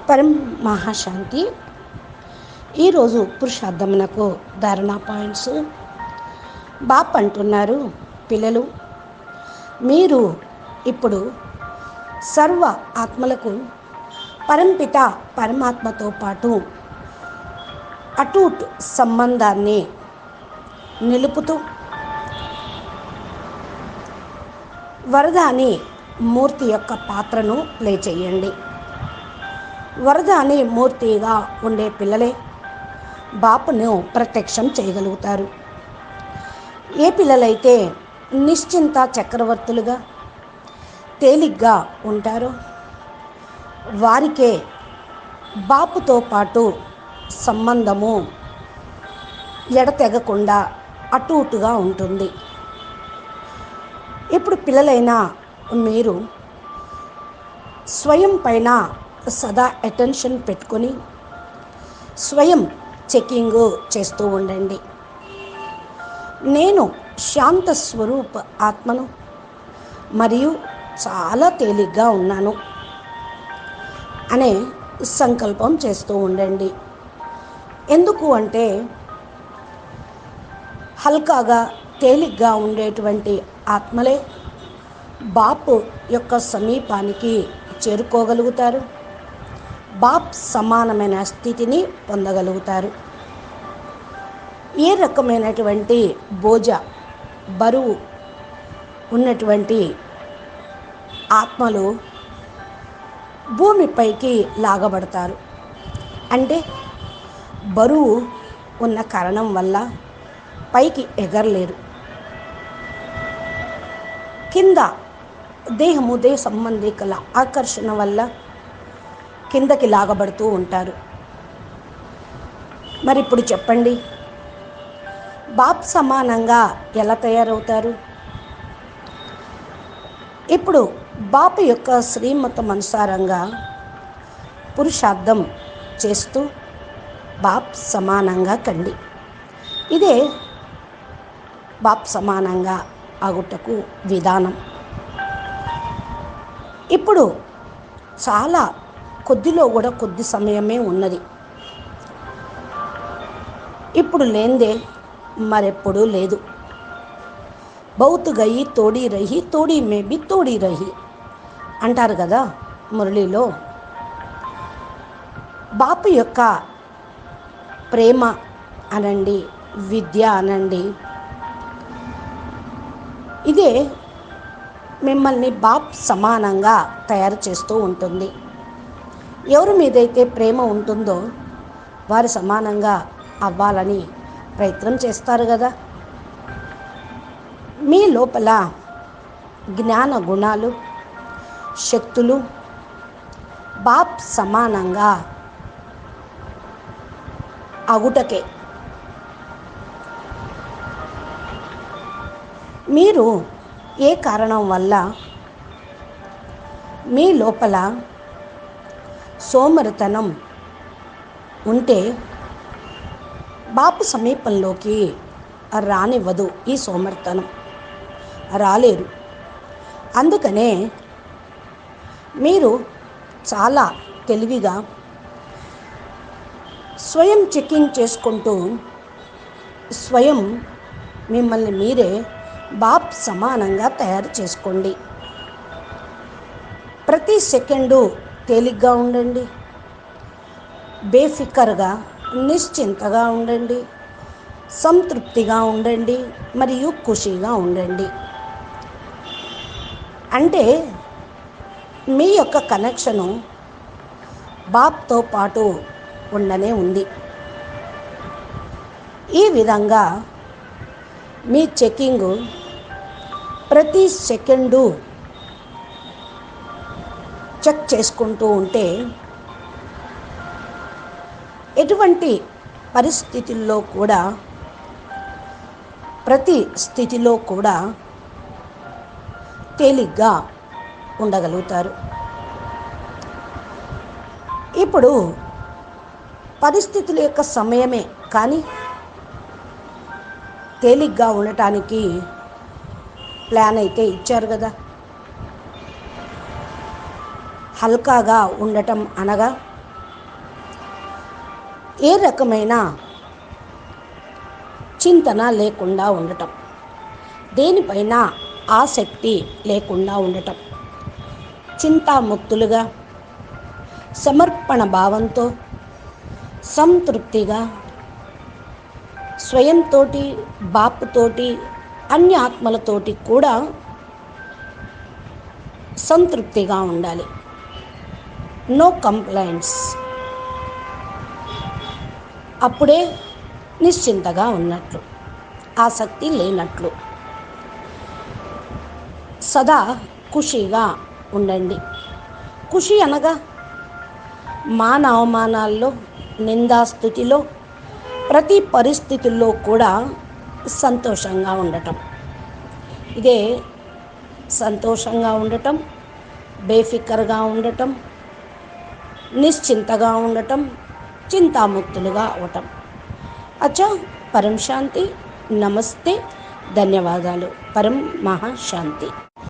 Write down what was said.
పరం మహాశాంతి. ఈరోజు పురుషార్థమునకు ధారణా పాయింట్స్. బాప్ అంటున్నారు, పిల్లలు మీరు ఇప్పుడు సర్వ ఆత్మలకు పరంపిత పరమాత్మతో పాటు అటూట్ సంబంధాన్ని నిలుపుతూ వరదాని మూర్తి యొక్క పాత్రను ప్లే చేయండి. వరదాని మూర్తిగా ఉండే పిల్లలే బాపును ప్రత్యక్షం చేయగలుగుతారు. ఏ పిల్లలైతే నిశ్చింత చక్రవర్తులుగా తేలిగ్గా ఉంటారో వారికే బాపుతో పాటు సంబంధము ఎడతెగకుండా అటూటుగా ఉంటుంది. ఇప్పుడు పిల్లలైన మీరు స్వయం పైన సదా అటెన్షన్ పెట్టుకొని స్వయం చెకింగ్ చేస్తూ ఉండండి. నేను శాంత స్వరూప ఆత్మను మరియు చాలా తేలిగ్గా ఉన్నాను అనే సంకల్పం చేస్తూ ఉండండి. ఎందుకు అంటే హల్కాగా తేలిగ్గా ఉండేటువంటి ఆత్మలే బాపు యొక్క సమీపానికి చేరుకోగలుగుతారు. బాప్ సమానమైన స్థితిని పొందగలుగుతారు. ఏ రకమైనటువంటి బోజ బరువు ఉన్నటువంటి ఆత్మలు భూమిపైకి లాగబడతారు. అంటే బరువు ఉన్న కారణం వల్ల పైకి ఎగరలేరు. కింద దేహము దేహ సంబంధికుల ఆకర్షణ వల్ల కిందకి లాగబడుతూ ఉంటారు. మరి ఇప్పుడు చెప్పండి, బాప్ సమానంగా ఎలా తయారవుతారు? ఇప్పుడు బాపు యొక్క శ్రీమతం అనుసారంగా పురుషార్థం చేస్తూ బాప్ సమానంగా కండి. ఇదే బాప్ సమానంగా ఆగుటకు విధానం. ఇప్పుడు చాలా కొద్దిలో కూడా కొద్ది సమయమే ఉన్నది. ఇప్పుడు లేందే మరెప్పుడూ లేదు. బౌత్ గయి తోడి రహి తోడి మేబీ తోడి రహి అంటారు కదా మురళిలో. బాపు యొక్క ప్రేమ అనండి, విద్య అనండి, ఇదే మిమ్మల్ని బాప్ సమానంగా తయారు చేస్తూ ఉంటుంది. ఎవరి మీదైతే ప్రేమ ఉంటుందో వారు సమానంగా అవ్వాలని ప్రయత్నం చేస్తారు కదా. మీ లోపల జ్ఞాన గుణాలు శక్తులు బాప్ సమానంగా అగుటకే. మీరు ఏ కారణం వల్ల మీ లోపల సోమరితనం ఉంటే బాపు సమీపంలోకి రానివ్వదు. ఈ సోమరితనం రాలేరు. అందుకనే మీరు చాలా తెలివిగా స్వయం చెకింగ్ చేసుకుంటూ స్వయం మిమ్మల్ని మీరే బాప్ సమానంగా తయారు చేసుకోండి. ప్రతి సెకండు తేలిగ్గా ఉండండి, బేఫికర్గా నిశ్చింతగా ఉండండి, సంతృప్తిగా ఉండండి మరియు ఖుషీగా ఉండండి. అంటే మీ యొక్క కనెక్షను బాప్తో పాటు ఉండనే ఉంది. ఈ విధంగా మీ చెకింగ్ ప్రతి సెకండు చెక్ చేసుకుంటూ ఉంటే ఎటువంటి పరిస్థితుల్లో కూడా ప్రతి స్థితిలో కూడా తేలిగ్గా ఉండగలుగుతారు. ఇప్పుడు పరిస్థితుల యొక్క సమయమే, కానీ తేలిగ్గా ఉండటానికి ప్లాన్ అయితే ఇచ్చారు కదా. హల్కాగా ఉండటం అనగా ఏ రకమైన చింతన లేకుండా ఉండటం, దేనిపైన ఆసక్తి లేకుండా ఉండటం, చింతాముక్తులుగా సమర్పణ భావంతో సంతృప్తిగా స్వయంతోటి బాపుతోటి అన్ని ఆత్మలతోటి కూడా సంతృప్తిగా ఉండాలి. No complaints. అప్పుడే నిశ్చింతగా ఉన్నట్లు, ఆసక్తి లేనట్లు. సదా ఖుషీగా ఉండండి. ఖుషి అనగా మాన అవమానాల్లో, నిందాస్థుతిలో, ప్రతి పరిస్థితుల్లో కూడా సంతోషంగా ఉండటం. ఇదే సంతోషంగా ఉండటం, బేఫికర్గా ఉండటం, నిశ్చింతగా ఉండటం, చింతాముక్తులుగా అవటం. అచ్చా, పరం శాంతి. నమస్తే, ధన్యవాదాలు. పరం మహాశాంతి.